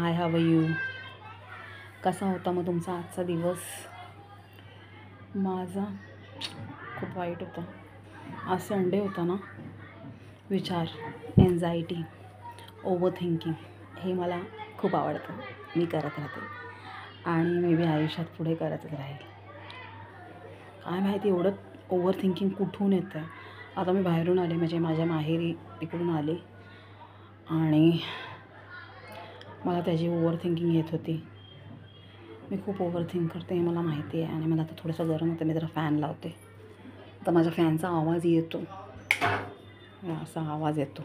High, how you. कसा होता मग तुमचा आजचा दिवस? माझा खूप वाईट होता. आज संडे होता ना. विचार, एन्झायटी, ओव्हर थिंकिंग हे मला खूप आवडतं. मी करत राहते आणि मे बी आयुष्यात पुढे करतच राहील. काय माहिती एवढं ओव्हर थिंकिंग कुठून येतं. आता मी बाहेरून आले, म्हणजे माझ्या माहेरी तिकडून आले आणि मला त्याची ओव्हर थिंकिंग येत होती. मी खूप ओव्हर थिंक करते हे मला माहिती आहे आणि मला आता थोडंसं गरम होतं. मी जरा फॅन लावते. तर माझ्या फॅनचा आवाज येतो, असा आवाज येतो.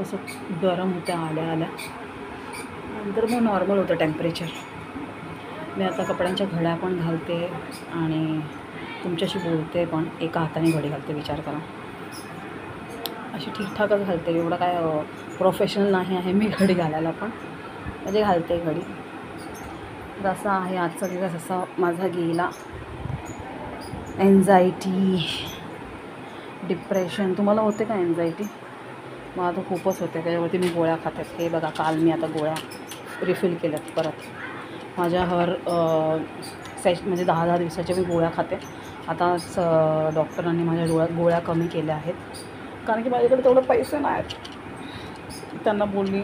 असं गरम होतं आल्या आल्या, नंतर मग नॉर्मल होतं टेम्परेचर. मी आता कपड्यांच्या घड्या पण घालते आणि तुमच्याशी बोलते पण एका हाताने घडी घालते. विचार करा, अशी ठीकठाकच घालते. एवढं काय प्रोफेशनल नाही आहे मी घडी घालायला, पण म्हणजे घालते घडी. जसा आहे आजचा दिवस असा माझा गेला. Anxiety, depression. तुम्हाला होते का एन्झायटी? मला तर खूपच होते. त्याच्यावरती मी गोळ्या खाते. हे बघा, काल मी आता गोळ्या रिफिल केल्यात परत. माझ्या म्हणजे 10-10 दिवसाच्या मी गोळ्या खाते. आता डॉक्टरांनी माझ्या गोळ्या कमी केल्या आहेत, कारण की माझ्याकडे तेवढे पैसे नाही आहेत. त्यांना बोलली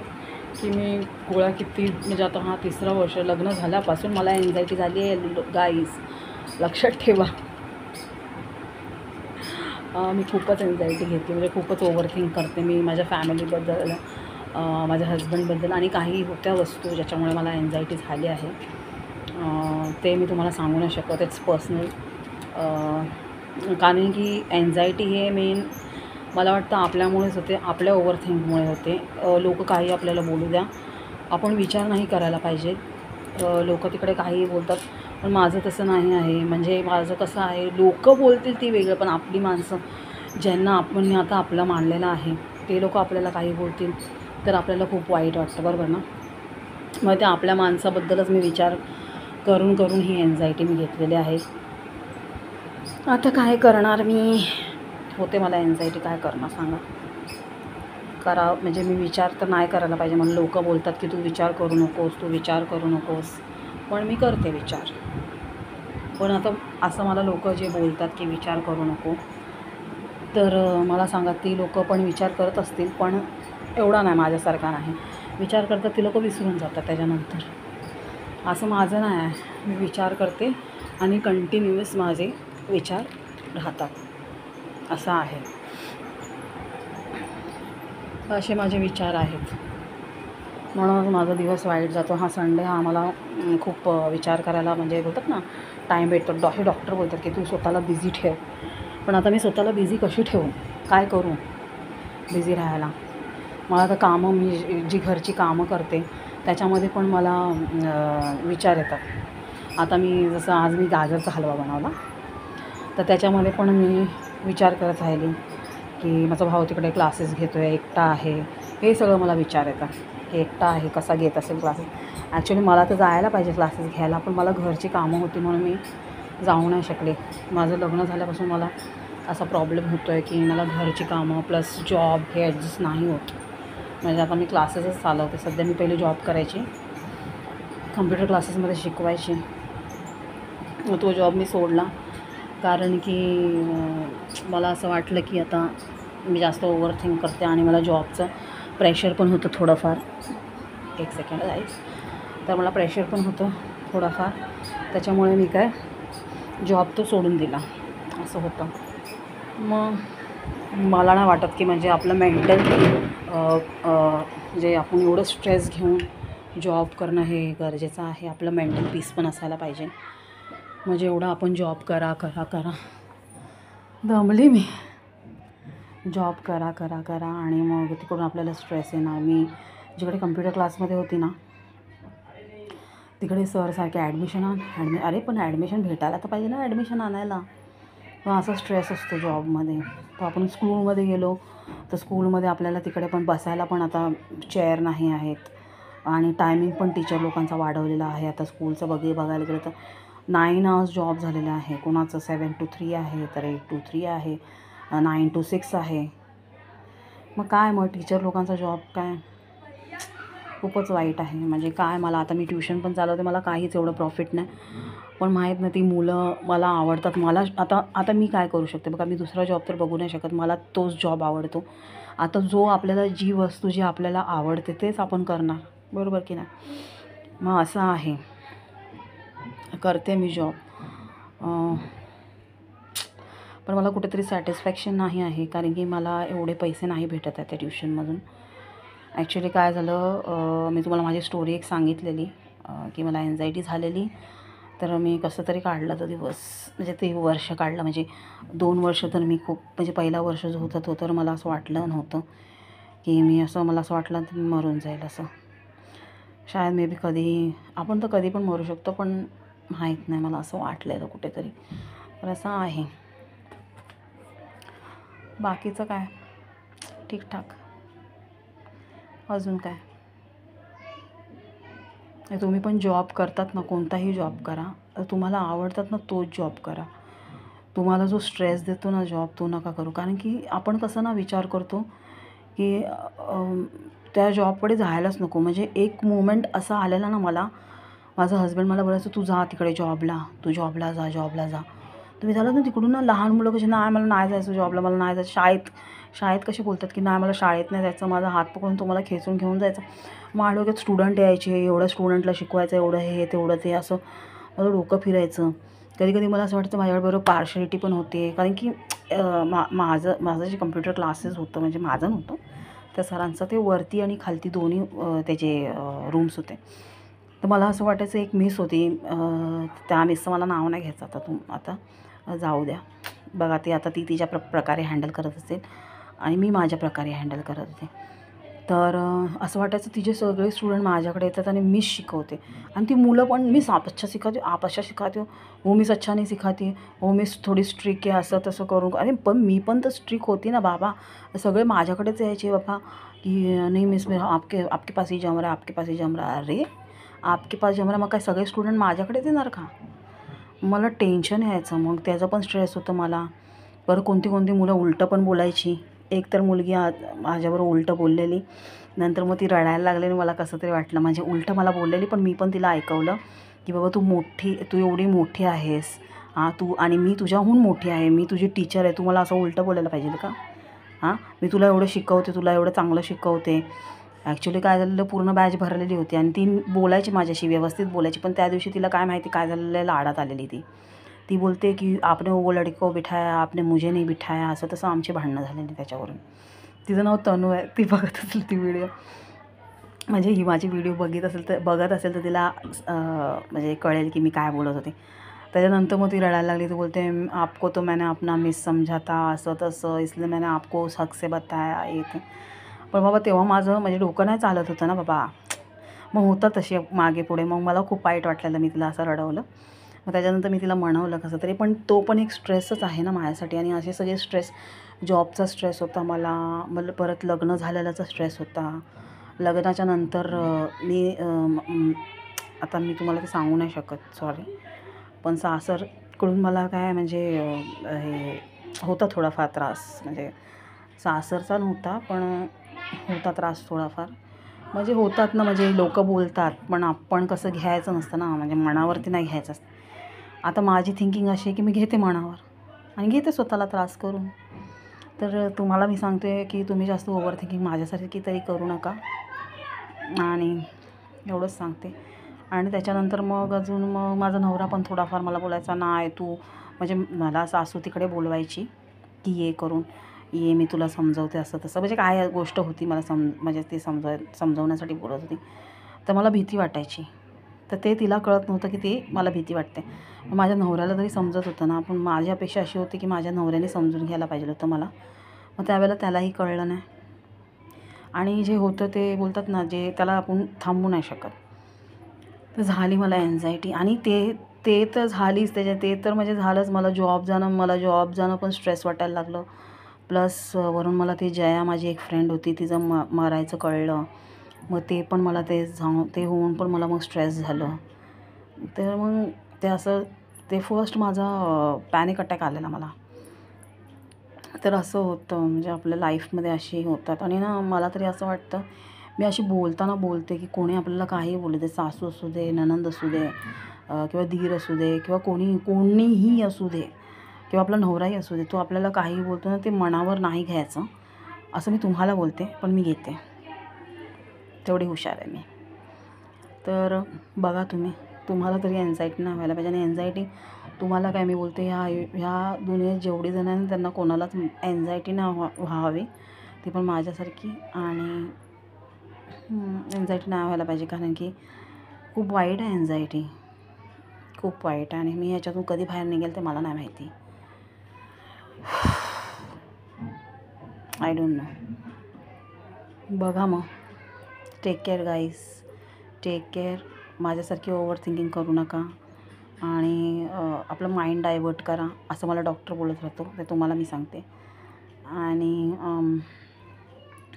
की मी गोळ्या किती, म्हणजे आता 3रं वर्ष लग्न झाल्यापासून मला एन्झायटी झाली आहे गाईज, लक्षात ठेवा. मी खूपच एन्झायटी घेते, म्हणजे खूपच ओव्हरथिंक करते मी माझ्या फॅमिलीबद्दल, माझ्या हजबंडबद्दल आणि काही होत्या वस्तू ज्याच्यामुळे मला एन्झायटी झाली आहे. ते मी तुम्हाला सांगू नाही शकत. It's personal. कारण की एन्झायटी हे मेन मला वाटतं आपल्यामुळेच होते, आपल्या ओव्हरथिंकमुळे होते. लोक काही आपल्याला बोलू द्या, आपण विचार नाही करायला पाहिजे. लोक तिकडे काही बोलतात, पण माझं तसं नाही आहे. म्हणजे माझं कसं आहे, लोक बोलतील ती वेगळं, पण आपली माणसं ज्यांना आपण आता आपलं मानलेलं आहे ते लोक आपल्याला काही बोलतील तर आपल्याला खूप वाईट वाटतं, बरोबर ना. मग त्या आपल्या माणसाबद्दलच मी विचार करून करून ही एन्झायटी मी घेतलेली आहे. आता काय करणार मी, होते मला एन्झायटी, काय करणार सांगा. म्हणजे मी विचार तर नाही करायला पाहिजे. मला लोक बोलतात की तू विचार करू नकोस, तू विचार करू नकोस, पण मी करते विचार. पण आता असं मला लोक जे बोलतात की विचार करू नको, तर मला सांगा, ती लोक पण विचार करत असतील, पण एवढा नाही, माझ्यासारखा नाही. विचार करतात ती लोक, विसरून जातात त्याच्यानंतर. असं माझं नाही आहे. मी विचार करते आणि कंटिन्युअस माझे विचार राहतात, असं आहे. असे माझे विचार आहेत, म्हणून माझा दिवस वाईट जातो. हा संडे हा मला खूप विचार करायला, म्हणजे बोलतात ना, टाईम भेटतो. हे डॉक्टर बोलतात की तू स्वतःला बिझी ठेव, पण आता मी स्वतःला बिझी कशी ठेवू, काय करू बिझी राहायला. मला तर कामं, मी जी घरची कामं करते त्याच्यामध्ये पण मला विचार येतात. आता मी जसं आज मी गाजरचा हलवा बनवला, तर त्याच्यामध्ये पण मी विचार करत राहिली की माझा भाऊ तिकडे क्लासेस घेतो आहे, एकटा आहे. हे सगळं मला विचार येतं की एकटा आहे, कसा घेत असेल क्लासेस. ॲक्च्युली मला तर जायला पाहिजे क्लासेस घ्यायला, पण मला घरची कामं होती म्हणून मी जाऊ नाही शकले. माझं लग्न झाल्यापासून मला असा प्रॉब्लेम होतो आहे की मला घरची कामं प्लस जॉब हे ॲडजस्ट नाही होत. म्हणजे आता मी क्लासेसच चालवते सध्या. मी पहिले जॉब करायची, कम्प्युटर क्लासेसमध्ये शिकवायची. तो जॉब मी सोडला, कारण की मला असं वाटलं की आता मी जास्त ओव्हर थिंक करते आणि मला जॉबचं प्रेशर पण होतं थोडंफार. एक सेकंड तर मला प्रेशर पण होतं थोडंफार, त्याच्यामुळे मी काय जॉब तो सोडून दिला, असं होतं. मग मला नाही वाटत की म्हणजे आपलं मेंटल जे आपण एवढं स्ट्रेस घेऊन जॉब करणं हे गरजेचं आहे. आपलं मेंटल पीस पण असायला पाहिजे. म्हणजे एवढं आपण जॉब करा दमली मी. जॉब करा आणि मग तिकडून आपल्याला स्ट्रेस येणार. मी जिकडे कम्प्युटर क्लासमध्ये होती ना, तिकडे सर सारखे अरे पण ॲडमिशन भेटायला तर पाहिजे ना, ॲडमिशन आणायला. मग असा स्ट्रेस असतो जॉबमध्ये. तर आपण स्कूलमध्ये गेलो तर स्कूलमध्ये आपल्याला तिकडे पण बसायला पण आता चेअर नाही आहेत आणि टायमिंग पण टीचर लोकांचा वाढवलेला आहे. आता स्कूलचं बघायला गेलं तर 9 आवर्स जॉब झालेला आहे. कोणाचं 7 to 3 आहे, तर 8 to 3 आहे, 9 to 6 आहे. मग काय, मग टीचर लोकांचा जॉब काय खूपच वाईट आहे. म्हणजे काय, मला आता मी ट्युशन पण चालवते, मला काहीच एवढं प्रॉफिट नाही. पण माहीत नाही ती मुलं मला आवडतात. मला आता आता मी काय करू शकते बघा, मी दुसरा जॉब तर बघू नाही शकत. मला तोच जॉब आवडतो. आता जो आपल्याला जी वस्तू जी आपल्याला आवडते तेच आपण करणार, बरोबर की नाही. मग असं आहे, करते मी जॉब. पण मला कुठेतरी सॅटिस्फॅक्शन नाही आहे, कारण की मला एवढे पैसे नाही भेटत आहेत त्या ट्युशनमधून. ॲक्च्युली काय झालं, मी तुम्हाला माझी स्टोरी एक सांगितलेली की मला एन्झायटी झालेली. तर मी कसं तरी काढलं तो दिवस, म्हणजे ते वर्ष काढलं. म्हणजे 2 वर्ष तर मी खूप, म्हणजे पहिला वर्ष जो होता तो तर मला असं वाटलं नव्हतं की मला असं वाटलं की मी मरून जाईल असं. शायद मे बी कधी, आपण तर कधी पण मरू शकतो, पण माहीत नाही, मला असं वाटलेलं कुठेतरी. तर असं आहे. बाकीचं काय ठीकठाक. अजून काय, तुम्ही पण जॉब करतात ना, कोणताही जॉब करा, तुम्हाला आवडतात ना तोच जॉब करा. तुम्हाला जो स्ट्रेस देतो ना जॉब, तो नका करू. कारण की आपण कसं ना विचार करतो की त्या जॉबकडे जायलाच नको. म्हणजे एक मोमेंट असा आलेला ना मला, माझा हसबंड मला बोलायचं, तू जा तिकडे जॉबला, तू जॉबला जा, जॉबला जा. तर मी झालं ना तिकडून ना, लहान मुलं कशी, नाही मला नाही जायचं जॉबला, मला नाही जायचं. शाळेत कसे बोलतात की नाही मला शाळेत नाही जायचं, माझा हात पकडून तुम्हाला खेचून घेऊन जायचं. मग डोक्यात स्टुडंट यायचे, एवढं स्टुडंटला शिकवायचं, एवढं हे तेवढं ते, असं माझं डोकं फिरायचं. कधी कधी मला असं वाटतं माझ्याबरोबर पार्शलिटी पण होते. कारण की माझं जे कम्प्युटर क्लासेस होतं, म्हणजे माझं नव्हतं, त्या सरांचं, ते वरती आणि खालती दोन्ही त्याचे रूम्स होते. तर मला असं वाटायचं एक मिस होती, त्या मिसचं मला नाव नाही घ्यायचं आता जाऊ द्या. बघा, आता ती तिच्या प्रकारे हँडल करत असेल आणि मी माझ्या प्रकारे हँडल करत होते. तर असं वाटायचं तिचे सगळे स्टुडंट माझ्याकडे येतात आणि मीच शिकवते. आणि ती मुलं पण, मीच आप अच्छा सिखाती हूँ, आप अच्छा सिखाती हो, वो मिस अच्छा नहीं सिखाती, वो मिस थोडी स्ट्रिक आहे, असं तसं करून. अरे पण मी पण तर स्ट्रिक होती ना बाबा. सगळे माझ्याकडेच यायचे बाबा की नाही मिस, मी आपके पास ही जम रहा है, आपके पास ही जम रहा है. अरे आपके पास जम रहा, मग काय सगळे स्टुडंट माझ्याकडेच येणार का? मला टेन्शन यायचं, मग त्याचं पण स्ट्रेस होतं मला. बरं, कोणती मुलं उलटं पण बोलायची. एक तर मुलगी माझ्याबरोबर उलटं बोललेली, नंतर मग ती रडायला लागली आणि मला कसं तरी वाटलं. म्हणजे उलटं मला बोललेली, पण मी पण तिला ऐकवलं की बाबा तू एवढी मोठी आहेस, तू, आणि मी तुझ्याहून मोठी आहे, मी तुझी टीचर आहे, तू मला असं उलटं बोलायला पाहिजे का? मी तुला एवढं शिकवते, तुला एवढं चांगलं शिकवते. ॲक्च्युली काय झालेलं, पूर्ण बॅच भरलेली होती आणि ती बोलायची माझ्याशी, व्यवस्थित बोलायची. पण त्या दिवशी तिला काय माहिती काय झालेलं, लाडात आलेली ती बोलते की आपने वो लड़की को बिठाया, आपने मुझे नहीं बिठाया, असं तसं आमची भांडणं झालेली त्याच्यावरून. तिचं नाव तनू आहे. ती बघत असेल ती व्हिडिओ, म्हणजे ही माझी व्हिडिओ बघत असेल तर तिला म्हणजे कळेल की मी काय बोलत होते. त्याच्यानंतर मग ती रडायला लागली. ती बोलते, आपको तो मैंने अपना मिस समझा था, असं तसं, इसलिए मैंने आपको उस हक से बताया, ये. पण बाबा तेव्हा माझं म्हणजे डोकं नाही चालत होतं ना बाबा. मग होतं तशी मागे पुढे. मग मला खूप वाईट वाटलेलं, मी तिला असं रडवलं. मग त्याच्यानंतर मी तिला म्हणवलं कसं तरी. पण तो पण एक स्ट्रेसच आहे ना माझ्यासाठी. आणि असे सगळे स्ट्रेस, जॉबचा स्ट्रेस होता मला परत लग्न झालेल्याचा स्ट्रेस होता. लग्नाच्या नंतर आता मी तुम्हाला ते सांगू नाही शकत, सॉरी. पण सासरकडून मला काय म्हणजे हे होता थोडाफार त्रास. म्हणजे सासरचा नव्हता, पण होता त्रास थोडाफार. म्हणजे होतात ना, म्हणजे लोकं बोलतात, पण आपण कसं घ्यायचं नसतं ना, म्हणजे मनावरती नाही घ्यायचं असतं. आता माझी थिंकिंग अशी आहे की मी घेते मनावर आणि घेते स्वतःला त्रास करून. तर तुम्हाला मी सांगते की तुम्ही जास्त ओव्हर थिंकिंग माझ्यासारखी तरी करू नका, आणि एवढंच सांगते. आणि त्याच्यानंतर मग अजून मग माझा नवरा पण थोडाफार मला बोलायचा, नाही तू, म्हणजे मला सासू तिकडे बोलवायची की ये करून, ये मी तुला समजवते, असं तसं. म्हणजे काय गोष्ट होती मला म्हणजे ती समजवण्यासाठी बोलत होती. तर मला भीती वाटायची. तर ते तिला कळत नव्हतं की ते मला भीती वाटते. माझ्या नवऱ्याला तरी समजत होतं ना, पण माझी अपेक्षा अशी होती की माझ्या नवऱ्याने समजून घ्यायला पाहिजे होतं मला. मग त्यावेळेला त्यालाही कळलं नाही. आणि जे होतं ते बोलतात ना, जे त्याला आपण थांबवू नाही शकत. तर झाली मला एन्झायटी. आणि ते तर झालीच, ते तर म्हणजे झालंच. मला जॉब जाणं पण स्ट्रेस वाटायला लागलं. प्लस वरून मला ती जया, माझी एक फ्रेंड होती, तिचं मरायचं कळलं. मग ते पण मला ते होऊन पण मला मग स्ट्रेस झालं. तर मग ते फर्स्ट माझा पॅनिक अटॅक आलेला मला. तर असं होतं, म्हणजे आपल्या लाईफमध्ये अशी होतात. आणि ना मला तरी असं वाटतं, मी अशी बोलताना बोलते की कोणी आपल्याला काही बोलू दे, सासू असू दे, नणंद असू दे, किंवा दीर असू दे, किंवा कोणीही असू दे, किंवा आपला नवराही असू दे, तो आपल्याला काही बोलतो ना ते मनावर नाही घ्यायचं. असं मी तुम्हाला बोलते, पण मी घेते, तेवढी हुशार आहे मी. तर बघा तुम्हाला तरी एन्झायटी नाही व्हायला पाहिजे. आणि एन्झायटी तुम्हाला काय, मी बोलते ह्या दुनियेत जेवढी जण आहेत त्यांना कोणालाच एन्झायटी नाही व्हावी, ती पण माझ्यासारखी. आणि एन्झायटी नाही व्हायला पाहिजे, कारण की खूप वाईट आहे एन्झायटी, खूप वाईट आहे. आणि मी ह्याच्यातून कधी बाहेर निघेल ते मला नाही माहिती. I don't know. बघा मग, take care guys, take care. माझ्यासारखी ओव्हर थिंकिंग करू नका आणि आपलं माइंड डायवर्ट करा, असं मला डॉक्टर बोलत राहतो, ते तुम्हाला मी सांगते. आणि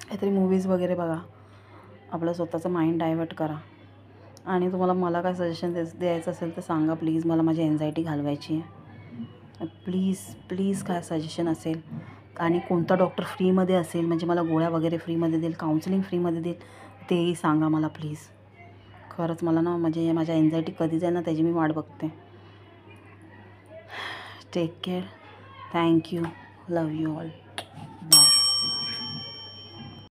काहीतरी मूवीज वगैरे बघा, आपलं स्वतःचं माइंड डायवर्ट करा. आणि तुम्हाला मला काय सजेशन द्यायचं असेल तर सांगा प्लीज, मला माझी एन्झायटी घालवायची आहे. प्लीज काय सजेशन असेल, आणि कोणता डॉक्टर फ्रीमध्ये असेल, म्हणजे मला गोळ्या वगैरे फ्रीमध्ये देईल, काउन्सिलिंग फ्रीमध्ये देईल, तेही सांगा मला प्लीज. खरंच मला ना म्हणजे माझ्या एन्झायटी कधी जाईल ना त्याची मी वाट बघते. Take care. Thank you. Love you all. Bye.